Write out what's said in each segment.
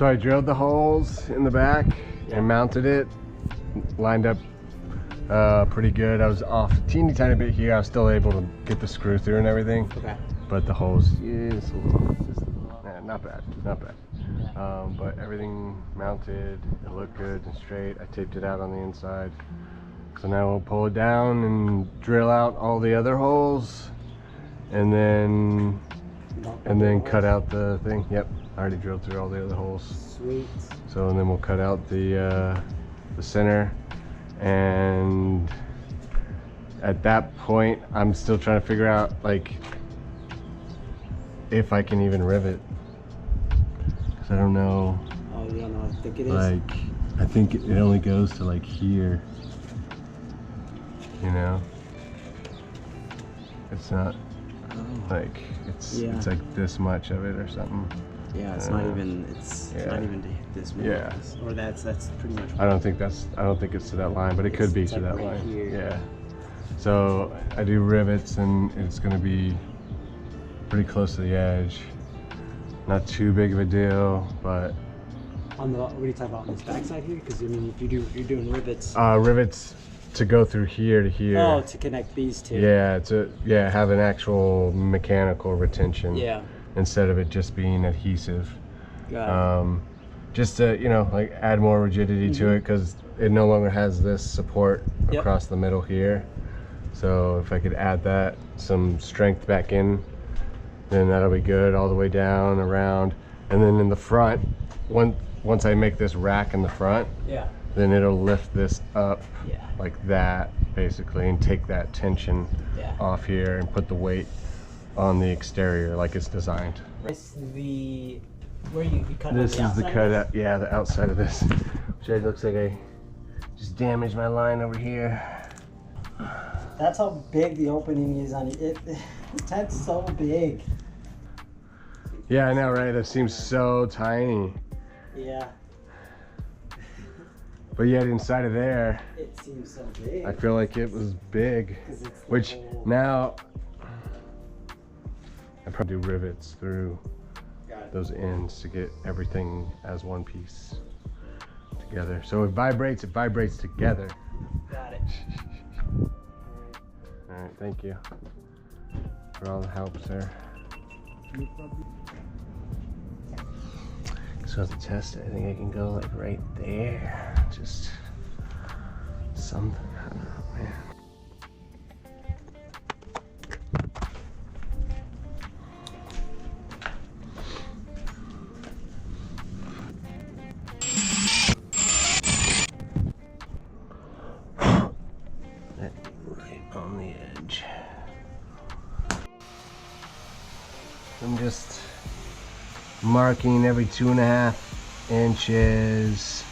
So I drilled the holes in the back and mounted it, lined up pretty good. I was off a teeny tiny bit here. I was still able to get the screw through and everything. Okay. But the holes, yeah, it's a little, yeah, not bad, not bad. But everything mounted, it looked good and straight. I taped it out on the inside. So now we'll pull it down and drill out all the other holes, and then cut out the thing. Yep, I already drilled through all the other holes. Sweet. So and then we'll cut out the center, and at that point I'm still trying to figure out like if I can even rivet, because I don't know. Oh, you don't know how thick it is? Like, I think it only goes to like here, you know? It's not like, it's like this much of it or something. Yeah, it's not even, it's not even to hit this one. Yeah. Or that's pretty much. I don't think it's to that line, but it could be to that right line. Here. Yeah. So I do rivets, and it's gonna be pretty close to the edge. Not too big of a deal, but on the, what are you talking about, on this backside here? Because I mean, if you're doing rivets. Rivets to go through here to here. Oh, to connect these two. Yeah, have an actual mechanical retention. Yeah. Instead of it just being adhesive. Got it. Just to, you know, like add more rigidity to it, because it no longer has this support across the middle here. So if I could add that, some strength back in, then that'll be good all the way down, around. And then in the front, once I make this rack in the front, then it'll lift this up like that, basically, and take that tension off here and put the weight on the exterior like it's designed. This is the, where you cut this the is the cut out, yeah, the outside of this. Which looks like I just damaged my line over here. That's how big the opening is on it. That's so big. Yeah, I know, right? That seems so tiny. Yeah. But yet inside of there, it seems so big. I feel like it was big. Which now, I probably do rivets through those ends to get everything as one piece together. So it vibrates together. Got it. All right, thank you for all the help, sir. So to test it, I think I can go like right there. Just something, I don't know, man. Right on the edge. I'm just marking every 2.5 inches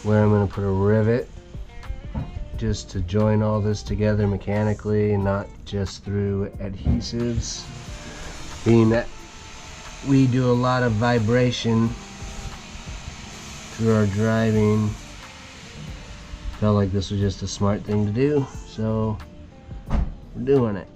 where I'm going to put a rivet, just to join all this together mechanically and not just through adhesives, being that we do a lot of vibration through our driving. Felt like this was just a smart thing to do, so we're doing it.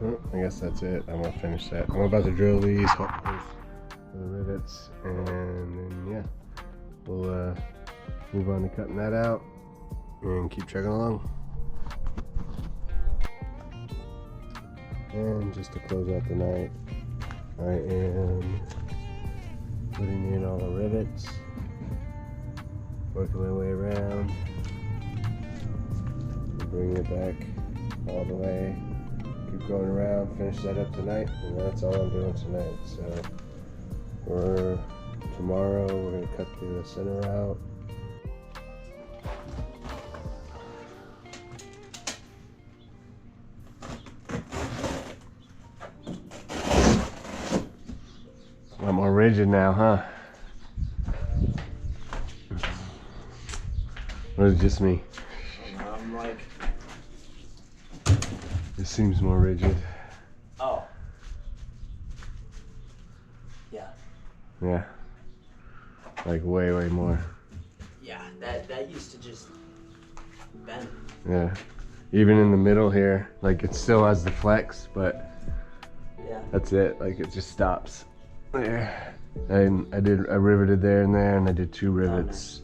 Well, I guess that's it. I'm gonna finish that. I'm about to drill these holes for the rivets, and then yeah, we'll move on to cutting that out and keep chugging along. And just to close out the night, I am putting in all the rivets, working my way around, bringing it back all the way, keep going around, finish that up tonight, and that's all I'm doing tonight. So for tomorrow, we're going to cut the center out. A lot more rigid now, huh? Or is it just me? I'm like, It seems more rigid. oh. Yeah. Like way more. Yeah, that used to just bend. Yeah. Even in the middle here, like it still has the flex, but yeah, that's it. Like it just stops there. And I riveted there and there, and I did 2 rivets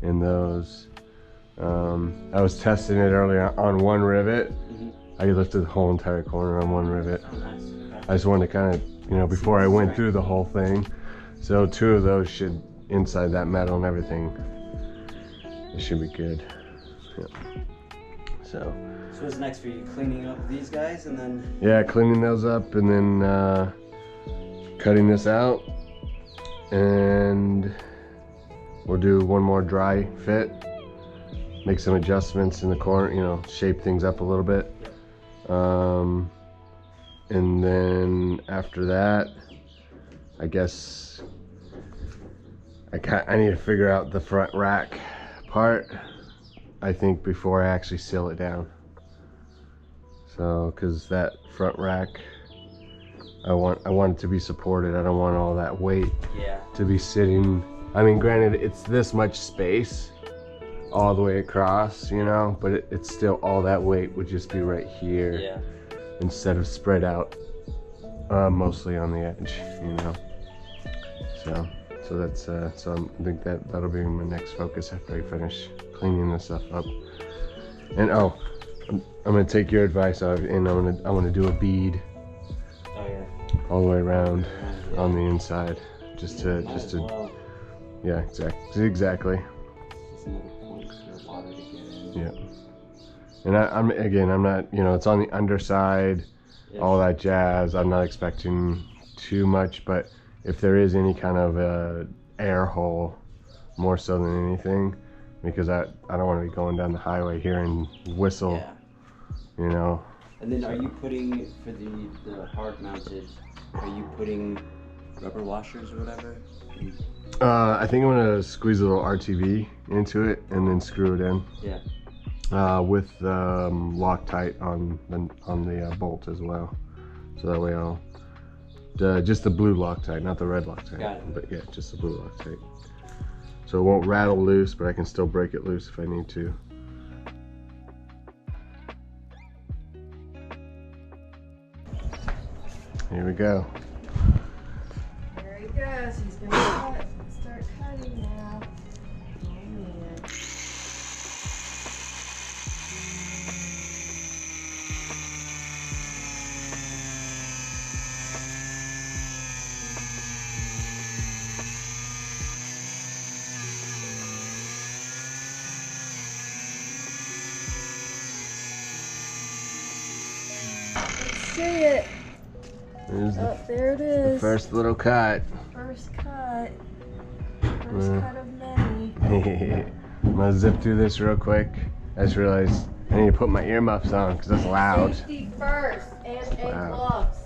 in those. I was testing it earlier on 1 rivet. I lifted the whole entire corner on 1 rivet. Oh, nice. Okay. I just wanted to kind of, you know, before I went through the whole thing. So 2 of those should, inside that metal and everything, it should be good. Yeah. So what's next for you? Cleaning up these guys and then? Yeah, cleaning those up and then cutting this out, and we'll do 1 more dry fit, make some adjustments in the corner, you know, shape things up a little bit. And then after that, I guess I need to figure out the front rack part, I think, before I actually seal it down. So, because that front rack, I want it to be supported. I don't want all that weight to be sitting. I mean, granted, it's this much space all the way across, you know, but it's still, all that weight would just be right here instead of spread out mostly on the edge, you know. So that's so I think that'll be my next focus after I finish cleaning this stuff up. And I'm gonna take your advice and I'm gonna do a bead all the way around on the inside, just to yeah, exactly. Yeah. And I'm not, you know, it's on the underside, all that jazz. I'm not expecting too much, but if there is any kind of air hole, more so than anything, because I don't want to be going down the highway here and whistle, you know. And then are you putting, for the hard mounted, are you putting rubber washers or whatever? I think I'm gonna squeeze a little RTV into it and then screw it in. With Loctite on the bolt as well, so that way I'll just the blue Loctite, not the red Loctite. Got it. But yeah, just the blue Loctite, so it won't rattle loose, but I can still break it loose if I need to. Here we go. There he goes. He's gonna start cutting now. Oh man. Let's see it. There it is. The first little cut. First cut. First cut of many. I'm gonna zip through this real quick. I just realized I need to put my earmuffs on because that's loud. Safety first, and Wow. gloves.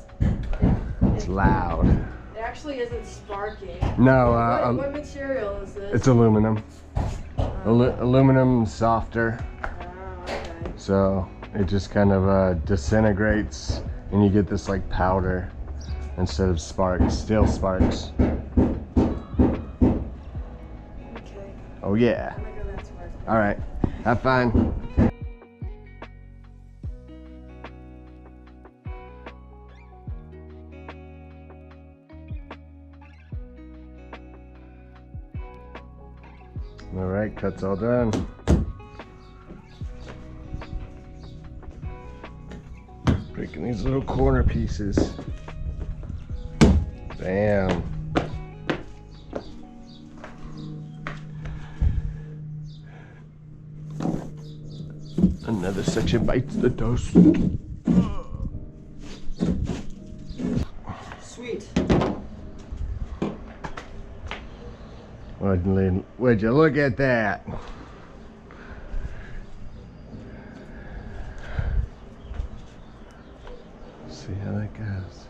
It's loud. It actually isn't sparking. No, what material is this? it's aluminum. Aluminum softer, Oh, okay. so it just kind of disintegrates, and you get this like powder instead of sparks, still sparks. Okay. Oh yeah. I'm gonna go back to work. All right. Have fun. All right, cut's all done. Breaking these little corner pieces. Bam. Another section bites the dust. Sweet. Would you look at that? See how that goes.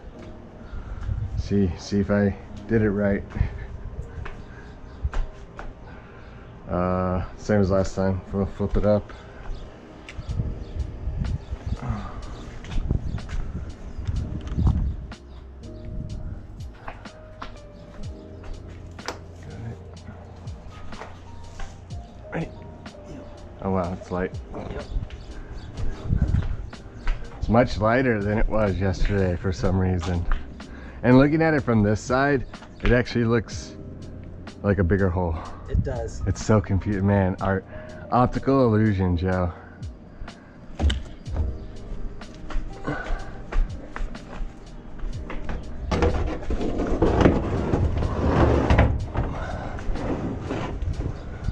See if I did it right. Same as last time. We'll flip it up. Oh wow, it's light. Yep. It's much lighter than it was yesterday for some reason. And looking at it from this side, it actually looks like a bigger hole. It does. It's so confusing, man. Our optical illusion, Joe.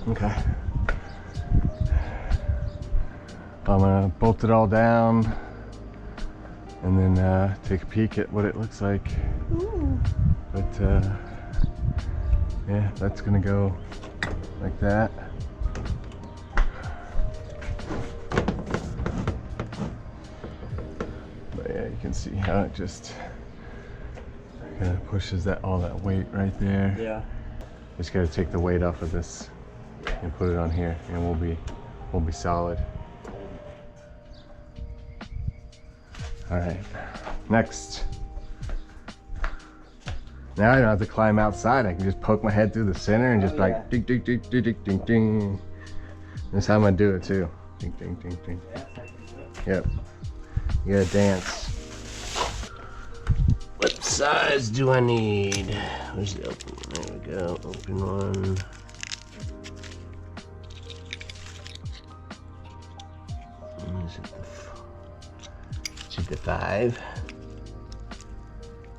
Okay. I'm gonna bolt it all down and then take a peek at what it looks like. Ooh. But yeah, that's gonna go like that. But yeah, you can see how it just kind of pushes that all that weight right there. Yeah. Just gotta take the weight off of this and put it on here, and we'll be solid. All right, next. Now I don't have to climb outside. I can just poke my head through the center and just like ding, ding, ding, ding, ding, ding, ding. That's how I'm gonna do it too. Ding, ding, ding, ding. Yep. You gotta dance. What size do I need? Where's the open one? There we go. Open one. Is it the 5?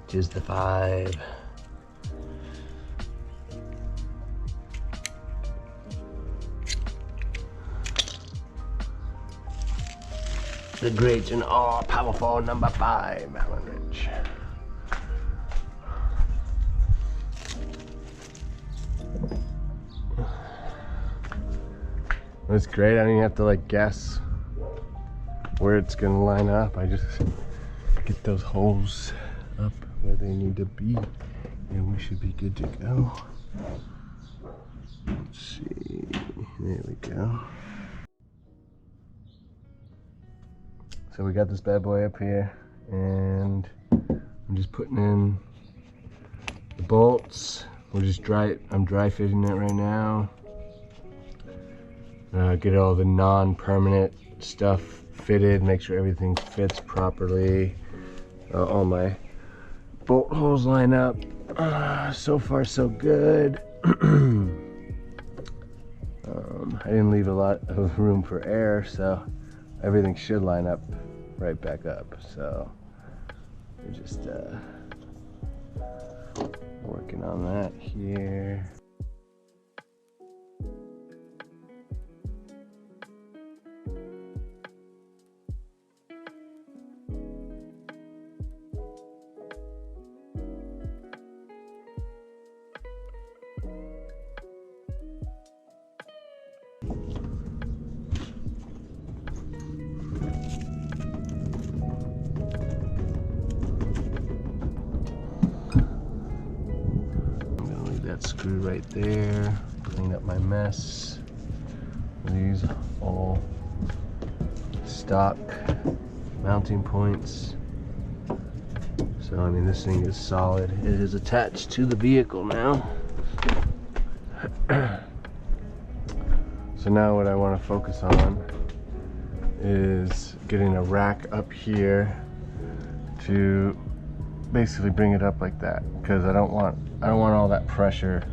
Choose the 5. The great and all powerful number 5, Allen Ridge. That's great. I don't even have to like guess where it's gonna line up. I just get those holes up where they need to be, and we should be good to go. Let's see. There we go. So we got this bad boy up here, and I'm just putting in the bolts. I'm dry fitting it right now. Get all the non-permanent stuff fitted, make sure everything fits properly. All my bolt holes line up. So far so good. I didn't leave a lot of room for air, so everything should line up right back up. So we're just working on that here. Screw right there, clean up my mess. These all stock mounting points. So I mean, this thing is solid. It is attached to the vehicle now. So now what I want to focus on is getting a rack up here to basically bring it up like that, because I don't want all that pressure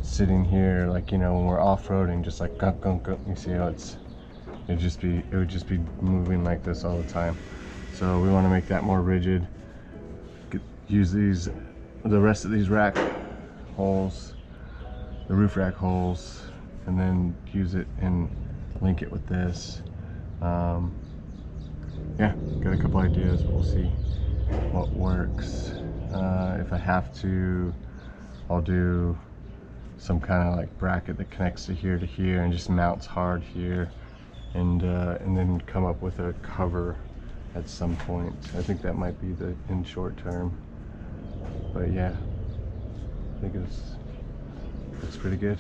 sitting here, like, you know, when we're off-roading, just like gunk, gunk, gunk. You see how it would just be moving like this all the time. So we want to make that more rigid. Use the rest of these rack holes, the roof rack holes, and then use it and link it with this. Yeah, got a couple ideas. We'll see what works. If I have to, I'll do some kind of like bracket that connects to here and just mounts hard here, and then come up with a cover at some point. I think that might be in short term, but yeah, I think it's pretty good.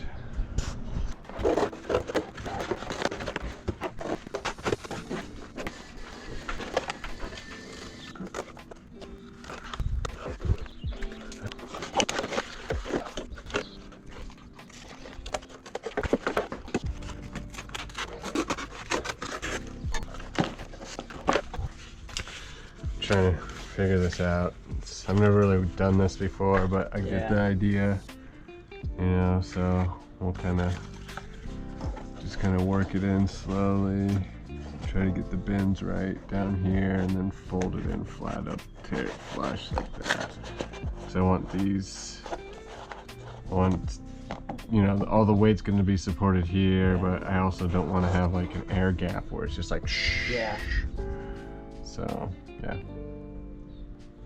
trying to figure this out. I've never really done this before, but I get the idea, you know, so we'll just kind of work it in slowly. Try to get the bends right down here and then fold it in flat up, tear it flush like that. So I want these, you know, all the weight's going to be supported here, but I also don't want to have like an air gap where it's just like shh. Yeah. So, yeah.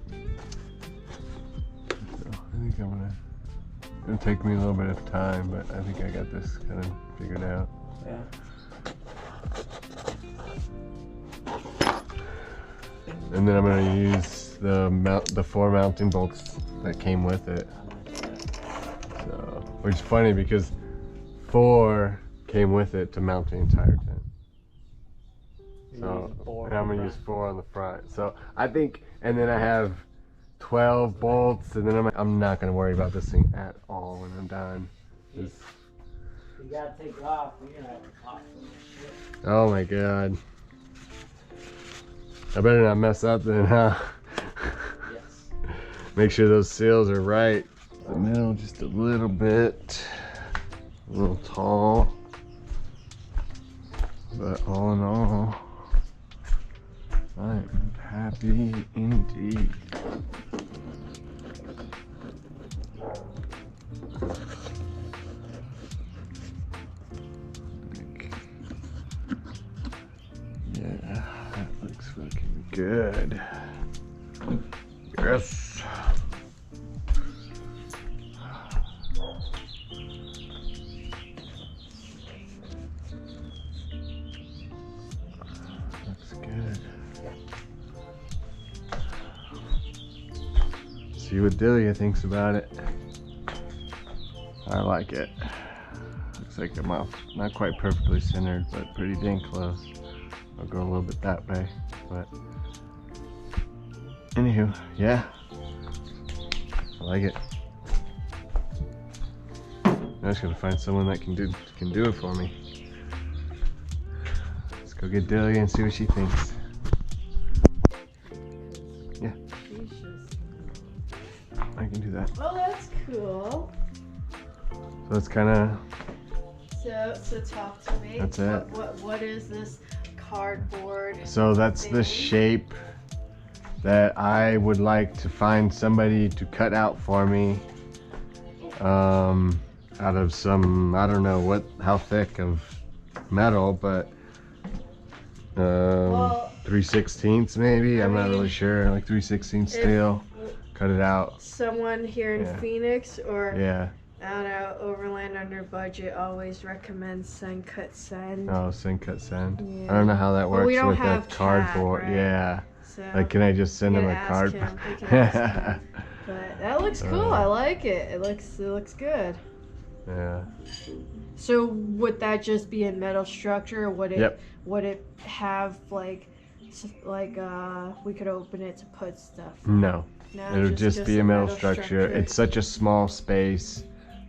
So I think it's gonna take me a little bit of time, but I think I got this kind of figured out. Yeah. And then I'm gonna use the 4 mounting bolts that came with it. So, which is funny because 4 came with it to mount the entire tent. So and I'm gonna use 4 on the front. So I think, and then I have 12 bolts, and then I'm not gonna worry about this thing at all when I'm done. You gotta take it off. You're gonna have to pop some shit. Oh my god. I better not mess up then, huh? Yes. Make sure those seals are right. The middle just a little bit, a little tall, but all in all, I'm happy indeed. Yeah, that looks fucking good. Yes. Looks good. See what Delia thinks about it. I like it. Looks like I'm not quite perfectly centered, but pretty dang close. I'll go a little bit that way, but anywho, yeah, I like it. I'm just gonna find someone that can do it for me. Let's go get Delia and see what she thinks. Yeah, I can do that. Oh, that's cool. So it's kind of. So talk to me. That's it. What is this cardboard? So that's the shape that I would like to find somebody to cut out for me. Out of some, I don't know how thick of metal, but 3/16 maybe. I'm not really sure. Like 3/16 steel. Cut it out. Someone here in Phoenix or Yeah. I don't know, Overland under budget always recommends send cut send. Oh, send cut send. Yeah. I don't know how that works we don't with have that cardboard. CAD, right? Yeah. So Like, can I just send him a ask card? him. We can ask him. But that looks cool. I like it. It looks good. Yeah. So would that just be a metal structure, or would it would it have like we could open it to put stuff? No. It'll just be a metal structure. It's such a small space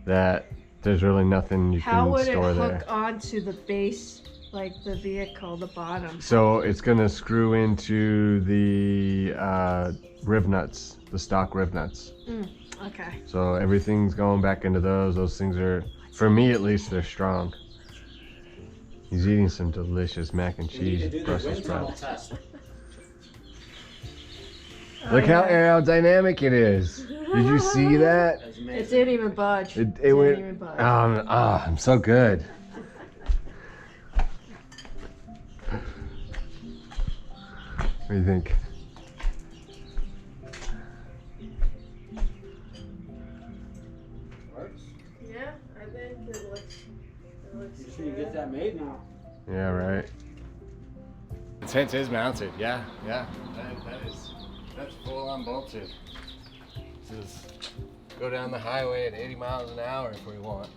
that there's really nothing you can store there. How would it hook onto the base, like the vehicle, the bottom? So it's gonna screw into the rib nuts, the stock rib nuts. Okay. So everything's going back into those. Those things are, for me at least, they're strong. He's eating some delicious mac and cheese Brussels sprouts. Look how aerodynamic it is. Did you see that? It didn't even budge. It went. Didn't even budge. I'm so good. What do you think? Yeah, I think it looks You sure you get that made now? Yeah, right. The tent is mounted. Yeah. That's full on bolted. This is go down the highway at 80 miles an hour if we want.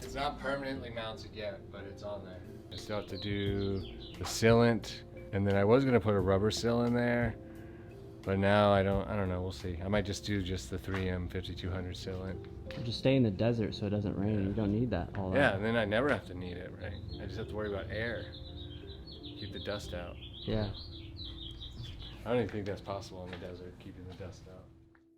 It's not permanently mounted yet, but it's on there. I still have to do the sealant, and then I was gonna put a rubber seal in there, but now I don't know. We'll see. I might just do just the 3M 5200 sealant. Just stay in the desert so it doesn't rain. You don't need that all that. Yeah, and then I never have to need it, right? I just have to worry about air. Keep the dust out. Yeah. I don't even think that's possible in the desert, keeping the dust out.